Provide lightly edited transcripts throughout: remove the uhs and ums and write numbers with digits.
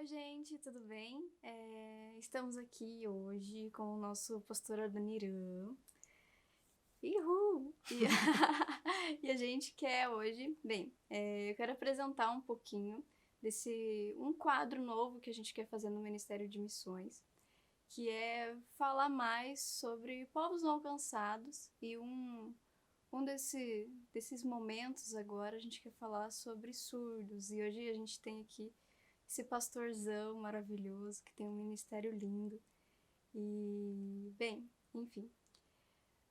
Oi, gente, tudo bem? Estamos aqui hoje com o nosso pastor Adoniran. Uhul! E a gente quer hoje... eu quero apresentar um pouquinho um quadro novo que a gente quer fazer no Ministério de Missões, que é falar mais sobre povos não alcançados e desses momentos agora a gente quer falar sobre surdos. E hoje a gente tem aqui esse pastorzão maravilhoso que tem um ministério lindo. E, enfim,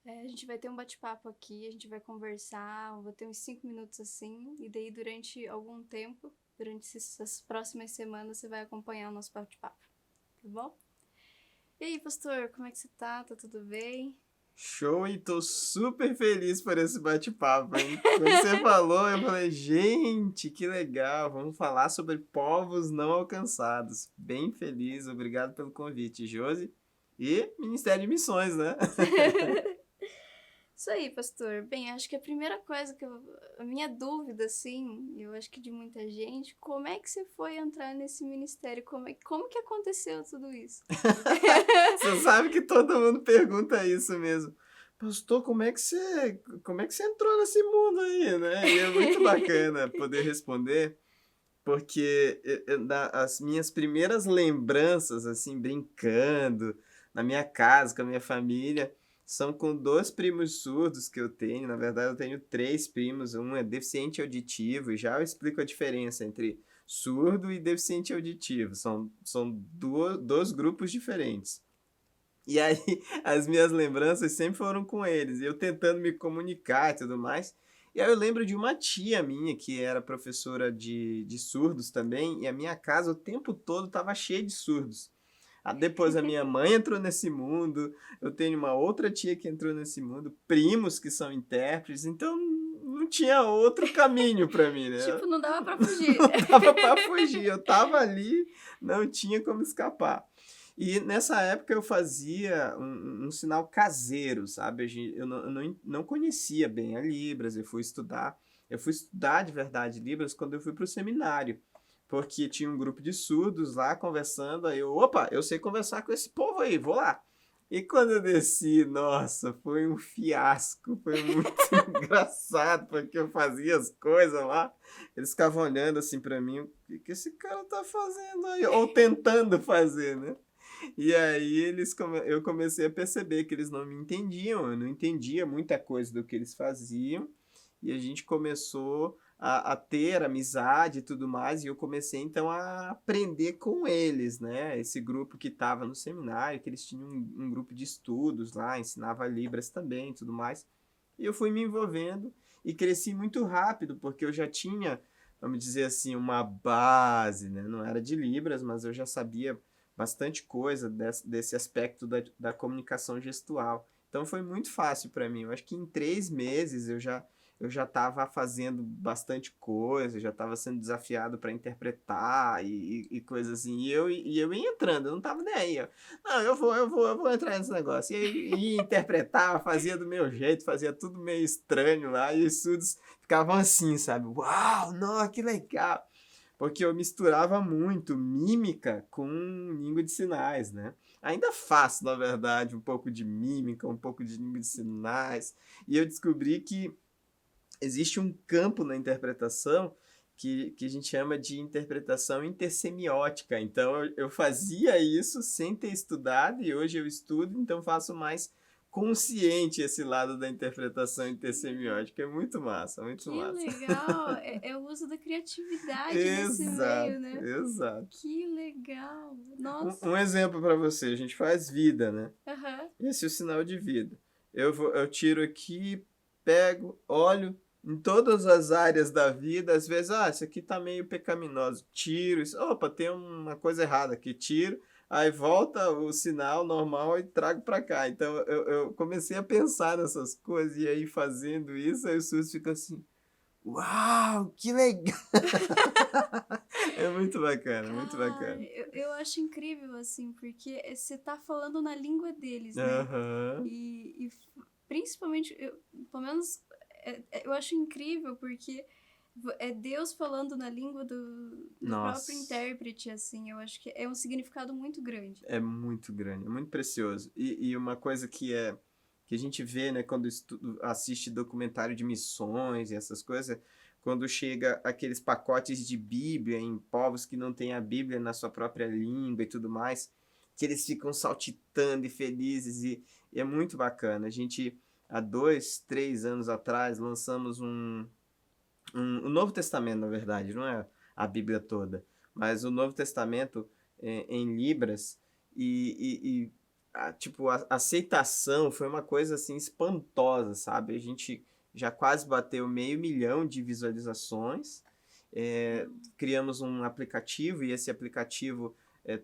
a gente vai ter um bate-papo aqui, a gente vai conversar, vou ter uns 5 minutos assim, e daí durante algum tempo, durante essas próximas semanas, você vai acompanhar o nosso bate-papo, tá bom? E aí, pastor, como é que você tá? Tá tudo bem? Show, e tô super feliz por esse bate-papo, hein? Quando você falou, eu falei, gente, que legal, vamos falar sobre povos não alcançados. Bem feliz, obrigado pelo convite, Josi. E Ministério de Missões, né? Isso aí, pastor. Bem, acho que a primeira coisa a minha dúvida, assim, eu acho que de muita gente, como é que você foi entrar nesse ministério? Como que aconteceu tudo isso? Você sabe que todo mundo pergunta isso mesmo. Pastor, como é que você entrou nesse mundo aí, né? E é muito bacana poder responder. Porque as minhas primeiras lembranças, assim, brincando na minha casa, com a minha família, são com dois primos surdos que eu tenho. Na verdade, eu tenho três primos. Um é deficiente auditivo, e já eu explico a diferença entre surdo e deficiente auditivo. São dois grupos diferentes. E aí, as minhas lembranças sempre foram com eles, e eu tentando me comunicar e tudo mais. E aí eu lembro de uma tia minha que era professora de surdos também, e a minha casa o tempo todo estava cheia de surdos. Depois a minha mãe entrou nesse mundo, eu tenho uma outra tia que entrou nesse mundo, primos que são intérpretes, então não tinha outro caminho para mim, né? Tipo, não dava pra fugir. Não dava para fugir, eu tava ali, não tinha como escapar. E nessa época eu fazia um sinal caseiro, sabe? Eu não conhecia bem a Libras, eu fui estudar. Eu fui estudar de verdade Libras quando eu fui para o seminário, porque tinha um grupo de surdos lá conversando, aí opa, eu sei conversar com esse povo aí, vou lá. E quando eu desci, nossa, foi um fiasco, foi muito engraçado, porque eu fazia as coisas lá, eles ficavam olhando assim para mim, o que que esse cara tá fazendo aí? Ou tentando fazer, né? E aí eu comecei a perceber que eles não me entendiam, eu não entendia muita coisa do que eles faziam, e a gente começou a ter amizade e tudo mais, e eu comecei então a aprender com eles, né? Esse grupo que estava no seminário, que eles tinham um grupo de estudos lá, ensinava Libras também e tudo mais. E eu fui me envolvendo e cresci muito rápido, porque eu já tinha, vamos dizer assim, uma base, né? Não era de Libras, mas eu já sabia bastante coisa desse aspecto da comunicação gestual. Então foi muito fácil para mim. Eu acho que em 3 meses eu já estava fazendo bastante coisa, já estava sendo desafiado para interpretar e coisas assim. E eu ia entrando, eu não estava nem aí. Não, eu vou entrar nesse negócio. E aí ia interpretar, fazia do meu jeito, fazia tudo meio estranho lá, e os surdos ficavam assim, sabe? Uau, não, que legal! Porque eu misturava muito mímica com língua de sinais, né? Ainda faço, na verdade, um pouco de mímica, um pouco de língua de sinais, e eu descobri que existe um campo na interpretação que a gente chama de interpretação intersemiótica. Então eu fazia isso sem ter estudado, e hoje eu estudo, então faço mais consciente esse lado da interpretação intersemiótica. É muito massa, muito Que massa. legal! É o uso da criatividade nesse meio, Exato, né? exato. Que legal! Nossa! Um exemplo para você, a gente faz vida, né? Aham. Esse é o sinal de vida. Eu tiro aqui, pego, olho em todas as áreas da vida, às vezes, isso aqui tá meio pecaminoso, tiro, isso, opa, tem uma coisa errada aqui, tiro, aí volta o sinal normal e trago para cá. Então eu comecei a pensar nessas coisas, e aí fazendo isso, aí o SUS fica assim, uau, que legal! É muito bacana, muito Cara, bacana. eu acho incrível, assim, porque você tá falando na língua deles, né? Aham. Principalmente, pelo menos, eu acho incrível porque é Deus falando na língua do próprio Nossa, intérprete, assim. Eu acho que é um significado muito grande. é muito grande, é muito precioso. E uma coisa que a gente vê, né, quando assiste documentário de missões e essas coisas, quando chega aqueles pacotes de Bíblia em povos que não têm a Bíblia na sua própria língua e tudo mais, que eles ficam saltitando e felizes e é muito bacana. A gente, há 2, 3 anos atrás, lançamos o Novo Testamento, na verdade, não é a Bíblia toda, mas o Novo Testamento em Libras e tipo, a aceitação foi uma coisa assim espantosa, sabe? A gente já quase bateu 500 mil de visualizações, criamos um aplicativo e esse aplicativo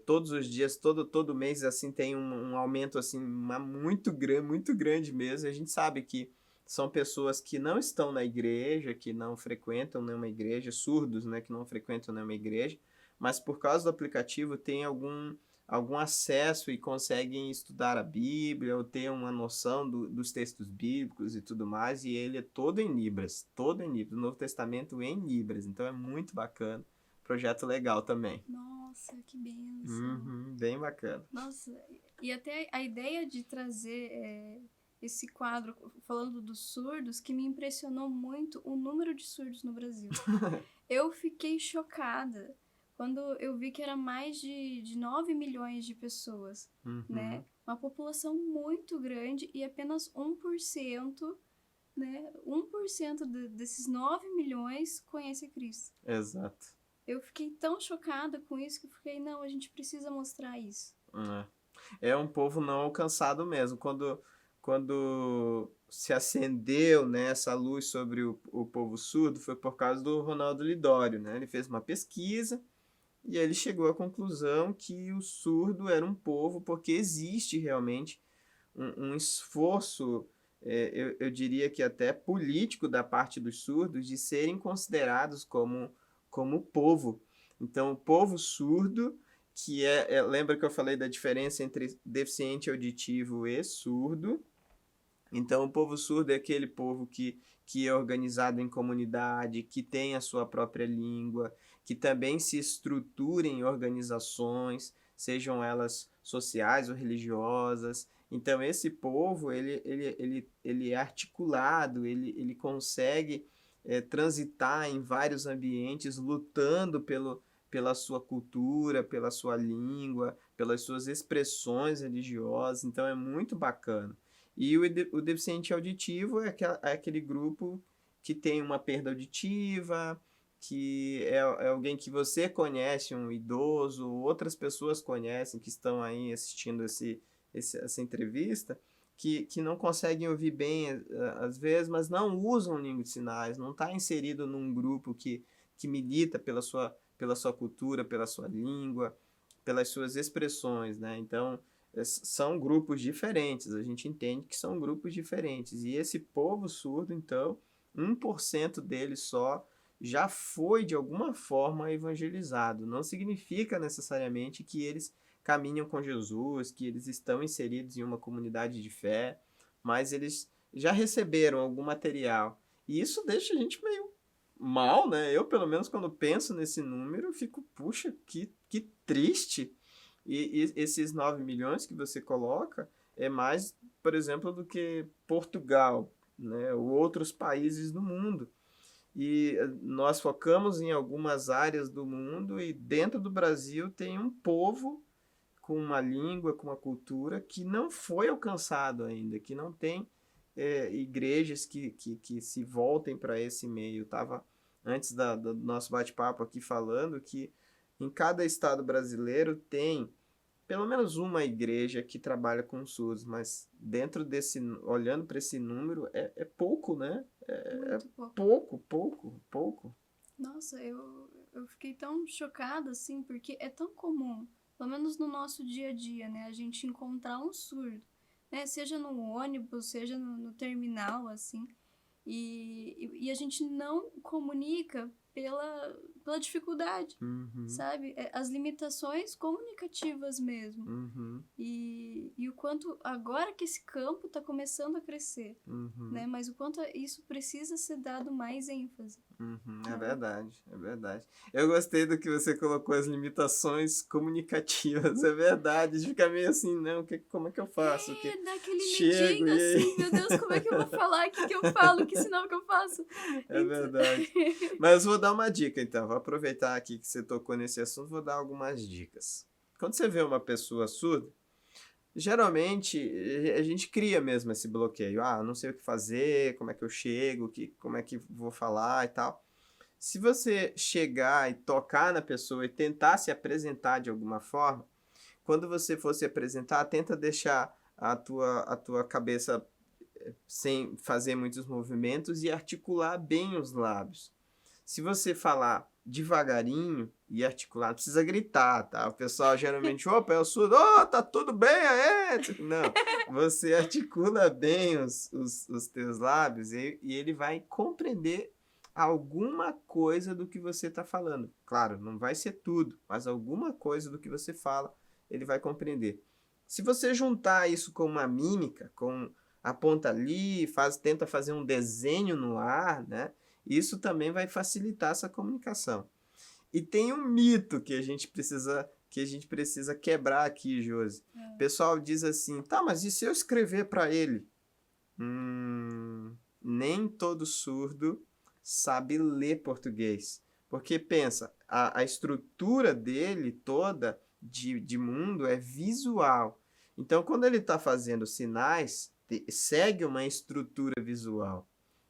todos os dias, todo mês assim tem um aumento assim muito grande mesmo. A gente sabe que são pessoas que não estão na igreja, que não frequentam nenhuma igreja, surdos, né, que não frequentam nenhuma igreja, mas por causa do aplicativo tem algum acesso e conseguem estudar a Bíblia ou ter uma noção dos textos bíblicos e tudo mais, e ele é todo em Libras, o Novo Testamento em Libras, então é muito bacana, projeto legal também. Nossa, que bênção. Uhum, bem bacana. Nossa, e até a ideia de trazer esse quadro, falando dos surdos, que me impressionou muito o número de surdos no Brasil. Eu fiquei chocada quando eu vi que era mais de 9 milhões de pessoas, né? Uma população muito grande e apenas 1%, né? 1% desses 9 milhões conhece a Cristo. Exato. Eu fiquei tão chocada com isso que eu fiquei, não, a gente precisa mostrar isso. É um povo não alcançado mesmo. Quando se acendeu, né, essa luz sobre o povo surdo foi por causa do Ronaldo Lidório, né? Ele fez uma pesquisa e ele chegou à conclusão que o surdo era um povo porque existe realmente um esforço, eu diria que até político da parte dos surdos de serem considerados como povo. Então, o povo surdo, que lembra que eu falei da diferença entre deficiente auditivo e surdo? Então, o povo surdo é aquele povo que é organizado em comunidade, que tem a sua própria língua, que também se estrutura em organizações, sejam elas sociais ou religiosas. Então, esse povo, ele é articulado, ele consegue transitar em vários ambientes, lutando pela sua cultura, pela sua língua, pelas suas expressões religiosas. Então, é muito bacana. E o deficiente auditivo é aquele grupo que tem uma perda auditiva, que é alguém que você conhece, um idoso, outras pessoas conhecem que estão aí assistindo essa entrevista, que não conseguem ouvir bem às vezes, mas não usam língua de sinais, não está inserido num grupo que milita pela sua cultura, pela sua língua, pelas suas expressões, né? Então, são grupos diferentes, a gente entende que são grupos diferentes. E esse povo surdo, então, 1% dele só já foi de alguma forma evangelizado. Não significa necessariamente que eles caminham com Jesus, que eles estão inseridos em uma comunidade de fé, mas eles já receberam algum material. E isso deixa a gente meio mal, né? Eu, pelo menos, quando penso nesse número, fico, puxa, que triste. E esses 9 milhões que você coloca é mais, por exemplo, do que Portugal, né, ou outros países do mundo. E nós focamos em algumas áreas do mundo e dentro do Brasil tem um povo com uma língua, com uma cultura que não foi alcançado ainda, que não tem igrejas que se voltem para esse meio. Eu estava, antes do nosso bate-papo aqui, falando que em cada estado brasileiro tem pelo menos uma igreja que trabalha com surdos, mas dentro olhando para esse número, é pouco, né? Muito pouco. Pouco. Nossa, eu fiquei tão chocada, assim, porque é tão comum, pelo menos no nosso dia a dia, né, a gente encontrar um surdo, né, seja no ônibus, seja no terminal, assim, e a gente não comunica pela dificuldade, Uhum. sabe? As limitações comunicativas mesmo. Uhum. E o quanto agora que esse campo está começando a crescer, Uhum. né? Mas o quanto isso precisa ser dado mais ênfase. Uhum. É Né? verdade, é verdade. Eu gostei do que você colocou, as limitações comunicativas, é verdade. A gente fica meio assim, não, como é que eu faço? Dá aquele Chego medinho e aí? assim, meu Deus, como é que eu vou falar? O que que eu falo? Que sinal que eu faço? É verdade. Mas vou dar uma dica então, vou aproveitar aqui que você tocou nesse assunto, vou dar algumas dicas. Quando você vê uma pessoa surda, geralmente a gente cria mesmo esse bloqueio. Ah, não sei o que fazer, como é que eu chego, como é que vou falar e tal. Se você chegar e tocar na pessoa e tentar se apresentar de alguma forma, quando você for se apresentar, tenta deixar a tua cabeça sem fazer muitos movimentos e articular bem os lábios. Se você falar devagarinho e articular, não precisa gritar, tá? O pessoal geralmente, opa, é o surdo, tá tudo bem, aê? Não, você articula bem os teus lábios e ele vai compreender alguma coisa do que você está falando. Claro, não vai ser tudo, mas alguma coisa do que você fala, ele vai compreender. Se você juntar isso com uma mímica, aponta ali, tenta fazer um desenho no ar, né? Isso também vai facilitar essa comunicação. E tem um mito que a gente precisa quebrar aqui, Josi. O pessoal diz assim, tá, mas e se eu escrever para ele? Nem todo surdo sabe ler português. Porque pensa, a estrutura dele toda de mundo é visual. Então, quando ele está fazendo sinais, segue uma estrutura visual.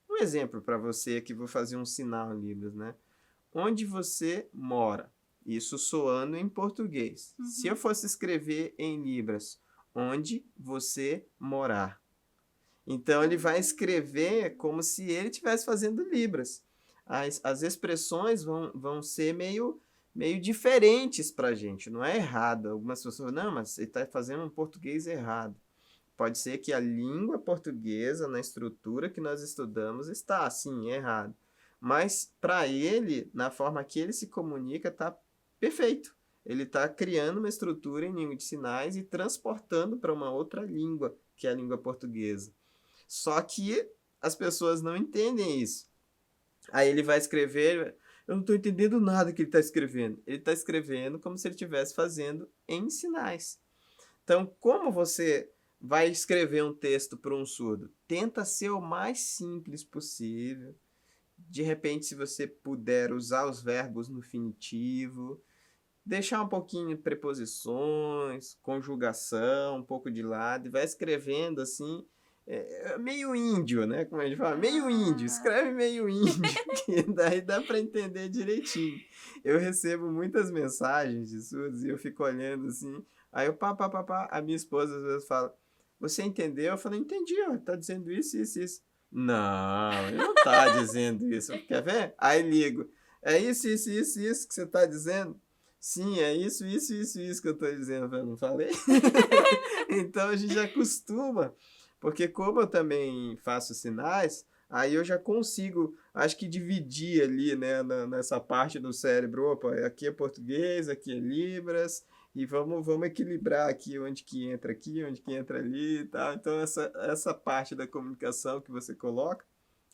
Um exemplo para você aqui, vou fazer um sinal em Libras, né? Onde você mora? Isso soando em português. Uhum. Se eu fosse escrever em Libras, onde você morar? Então ele vai escrever como se ele estivesse fazendo Libras. As expressões vão ser meio diferentes para a gente, não é errado. Algumas pessoas falam, não, mas ele está fazendo um português errado. Pode ser que a língua portuguesa, na estrutura que nós estudamos, está assim, errado. Mas para ele, na forma que ele se comunica, está perfeito. Ele está criando uma estrutura em língua de sinais e transportando para uma outra língua, que é a língua portuguesa. Só que as pessoas não entendem isso. Aí ele vai escrever, eu não estou entendendo nada que ele está escrevendo. Ele está escrevendo como se ele estivesse fazendo em sinais. Então, como você vai escrever um texto para um surdo? Tenta ser o mais simples possível. De repente, se você puder usar os verbos no finitivo, deixar um pouquinho preposições, conjugação, um pouco de lado, e vai escrevendo assim, meio índio, né? Como a gente fala, meio índio, escreve meio índio, que daí dá para entender direitinho. Eu recebo muitas mensagens de surdos e eu fico olhando assim, aí eu a minha esposa às vezes fala, você entendeu? Eu falo, entendi, ó, tá dizendo isso, isso, isso. Não, ele não tá dizendo isso, quer ver? Aí ligo, é isso, isso, isso, isso que você tá dizendo? Sim, é isso, isso, isso, isso que eu tô dizendo, eu não falei? Então a gente já acostuma, porque como eu também faço sinais, aí eu já consigo, acho que dividir ali, né, nessa parte do cérebro, opa, aqui é português, aqui é Libras, e vamos equilibrar aqui onde que entra ali e tal. Então essa parte da comunicação que você coloca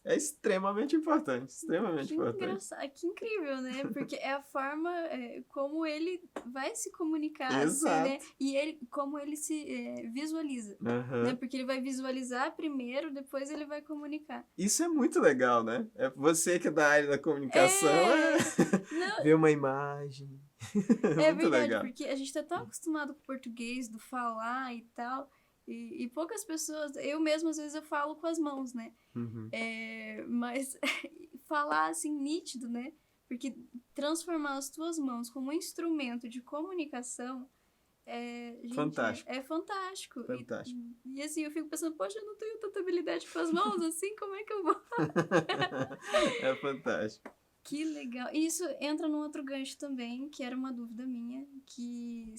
é extremamente importante, extremamente Que importante. engraçado, que incrível, né? Porque é a forma como ele vai se comunicar, assim, Exato. né? E como ele se visualiza, Uhum. né? Porque ele vai visualizar primeiro, depois ele vai comunicar. Isso é muito legal, né? É você que é da área da comunicação, Não, ver uma imagem. é Muito verdade, legal. porque a gente tá tão acostumado com o português, do falar e tal, e poucas pessoas, eu mesma às vezes eu falo com as mãos, né? Uhum. Mas falar assim nítido, né? Porque transformar as tuas mãos como um instrumento de comunicação gente, Fantástico. é fantástico. Fantástico. E assim, eu fico pensando, poxa, eu não tenho tanta habilidade com as mãos, assim, como é que eu vou? É fantástico. Que legal. E isso entra num outro gancho também, que era uma dúvida minha, e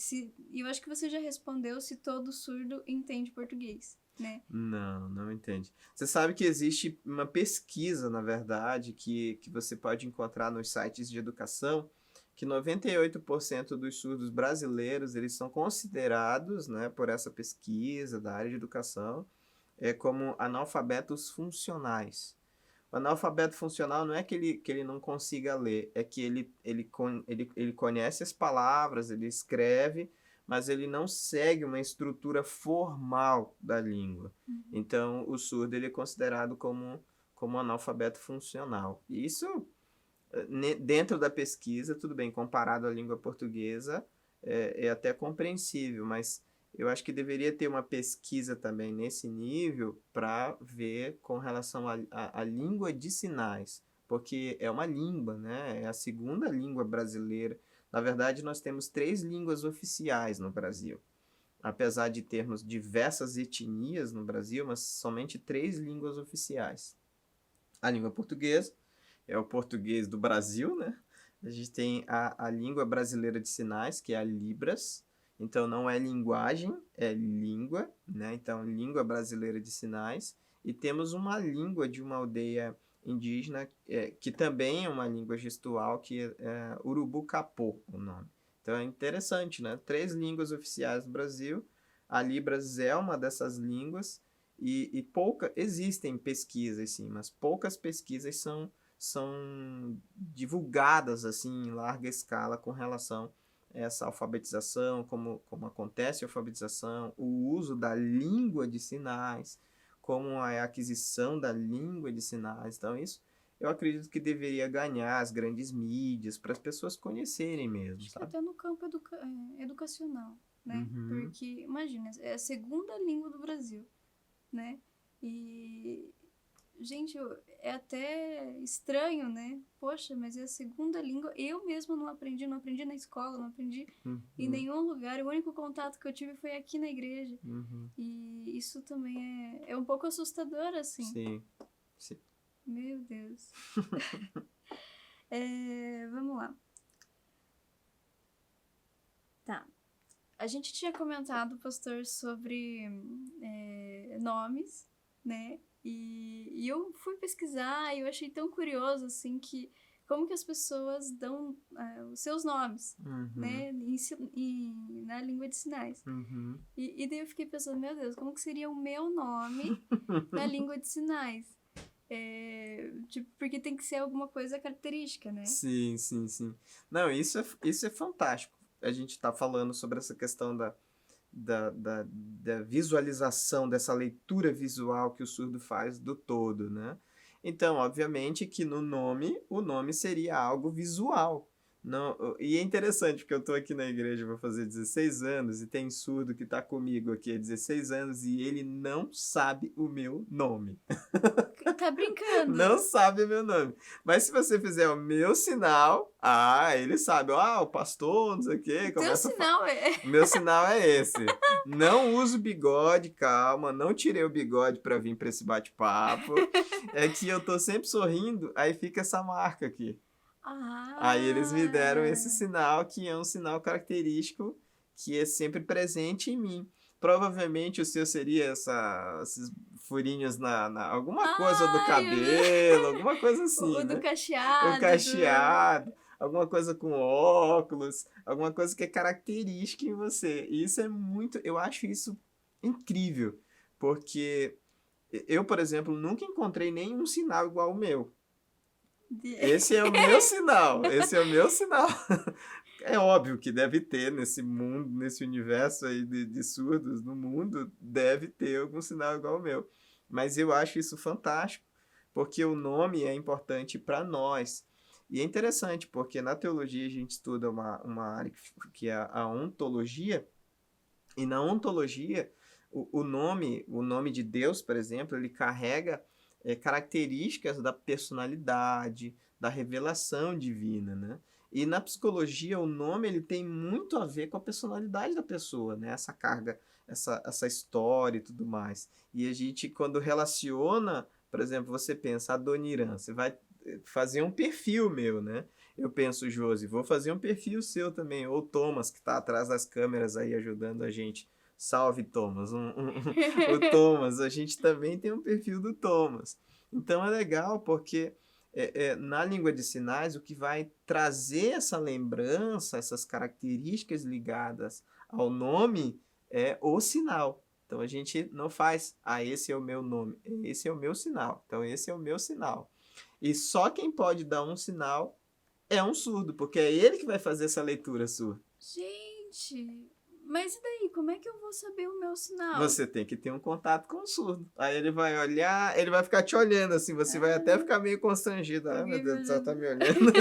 eu acho que você já respondeu se todo surdo entende português. né? Não entende. Você sabe que existe uma pesquisa, na verdade, que você pode encontrar nos sites de educação, que 98% dos surdos brasileiros, eles são considerados, né, por essa pesquisa da área de educação, como analfabetos funcionais. O analfabeto funcional não é que ele não consiga ler, é que ele conhece as palavras, ele escreve, mas ele não segue uma estrutura formal da língua. Então, o surdo ele é considerado como analfabeto funcional. E isso, dentro da pesquisa, tudo bem, comparado à língua portuguesa, é até compreensível, mas eu acho que deveria ter uma pesquisa também nesse nível para ver com relação à língua de sinais, porque é uma língua, né? É a segunda língua brasileira. Na verdade, nós temos 3 línguas oficiais no Brasil. Apesar de termos diversas etnias no Brasil, mas somente 3 línguas oficiais. A língua portuguesa é o português do Brasil, né? A gente tem a língua brasileira de sinais, que é a Libras. Então, não é linguagem, é língua, né? Então, língua brasileira de sinais. E temos uma língua de uma aldeia indígena, que também é uma língua gestual, que é Urubu-Capô, o nome. Então, é interessante, né? 3 línguas oficiais do Brasil. A Libras é uma dessas línguas. E existem pesquisas, sim, mas poucas pesquisas são divulgadas assim em larga escala com relação a essa alfabetização, como acontece a alfabetização, o uso da língua de sinais, como a aquisição da língua de sinais. Então, isso eu acredito que deveria ganhar as grandes mídias para as pessoas conhecerem mesmo, Acho que sabe? até no campo educacional, né? Uhum. Porque, imagina, é a segunda língua do Brasil, né? E, gente, é até estranho, né? Poxa, mas é a segunda língua. Eu mesma não aprendi na escola, não aprendi em Uhum. nenhum lugar. O único contato que eu tive foi aqui na igreja. Uhum. E isso também é um pouco assustador, assim. Sim, sim. Meu Deus. Vamos lá. Tá. A gente tinha comentado, pastor, sobre nomes, né? E eu fui pesquisar e eu achei tão curioso, assim, que como que as pessoas dão os seus nomes, Uhum. né? Na língua de sinais. Uhum. E daí eu fiquei pensando, meu Deus, como que seria o meu nome na língua de sinais? Tipo, porque tem que ser alguma coisa característica, né? Sim, sim, sim. Não, isso é fantástico. A gente está falando sobre essa questão da visualização, dessa leitura visual que o surdo faz do todo, né? Então, obviamente que no nome, o nome seria algo visual. Não, e é interessante, porque eu estou aqui na igreja, vou fazer 16 anos, e tem surdo que está comigo aqui há 16 anos, e ele não sabe o meu nome. Tá Não brincando? sabe meu nome. Mas se você fizer o meu sinal, ele sabe. O pastor, não sei o quê, Teu começa a falar. sinal O meu sinal é esse. Não uso bigode, calma. Não tirei o bigode para vir para esse bate-papo. É que eu tô sempre sorrindo, aí fica essa marca aqui. Aí eles me deram esse Ah, sinal, que é um sinal característico, que é sempre presente em mim. Provavelmente o seu seria esses furinhos alguma coisa do ai, cabelo, alguma coisa o assim, do né? O cacheado, cacheado, alguma coisa com óculos, alguma coisa que é característica em você. E isso é muito, eu acho isso incrível, porque eu, por exemplo, nunca encontrei nenhum sinal igual ao meu. Esse é o meu sinal, esse é o meu sinal. É óbvio que deve ter nesse mundo, nesse universo aí de surdos no mundo, deve ter algum sinal igual ao meu. Mas eu acho isso fantástico, porque o nome é importante para nós. E é interessante, porque na teologia a gente estuda uma área que é a ontologia, e na ontologia, o nome de Deus, por exemplo, ele carrega características da personalidade, da revelação divina, né? E na psicologia, o nome ele tem muito a ver com a personalidade da pessoa, né? Essa carga, essa história e tudo mais. E a gente, quando relaciona, por exemplo, você pensa, Adoniran, você vai fazer um perfil meu, né? Eu penso, Josi, vou fazer um perfil seu também, ou Thomas, que está atrás das câmeras aí ajudando a gente. Salve, Thomas. O Thomas, a gente também tem um perfil do Thomas. Então é legal porque na língua de sinais o que vai trazer essa lembrança, essas características ligadas ao nome é o sinal. Então a gente não faz, esse é o meu nome, esse é o meu sinal. Então esse é o meu sinal. E só quem pode dar um sinal é um surdo, porque é ele que vai fazer essa leitura surda. Gente, mas e daí? Como é que eu vou saber o meu sinal? Você tem que ter um contato com o surdo. Aí ele vai olhar, ele vai ficar te olhando assim, você vai até ficar meio constrangido. Ah, meu Deus do céu, tá me olhando.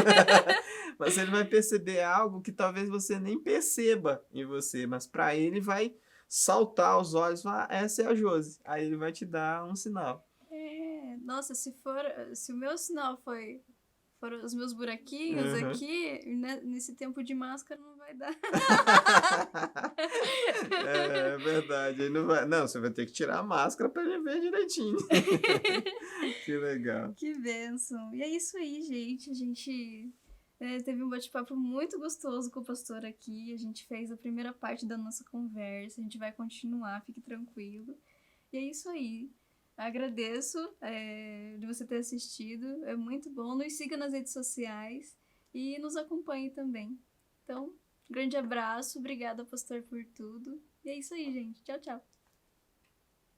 Mas ele vai perceber algo que talvez você nem perceba em você, mas para ele vai saltar aos olhos e falar, essa é a Josi. Aí ele vai te dar um sinal. Nossa, se o meu sinal foram os meus buraquinhos aqui, nesse tempo de máscara não vai dar. É verdade. Aí não, você vai ter que tirar a máscara para ele ver direitinho. Que legal. Que bênção. E é isso aí, gente. A gente teve um bate-papo muito gostoso com o pastor aqui. A gente fez a primeira parte da nossa conversa. A gente vai continuar, fique tranquilo. E é isso aí. Agradeço de você ter assistido. É muito bom. Nos siga nas redes sociais e nos acompanhe também. Então, grande abraço. Obrigada, pastor, por tudo. E é isso aí, gente. Tchau, tchau.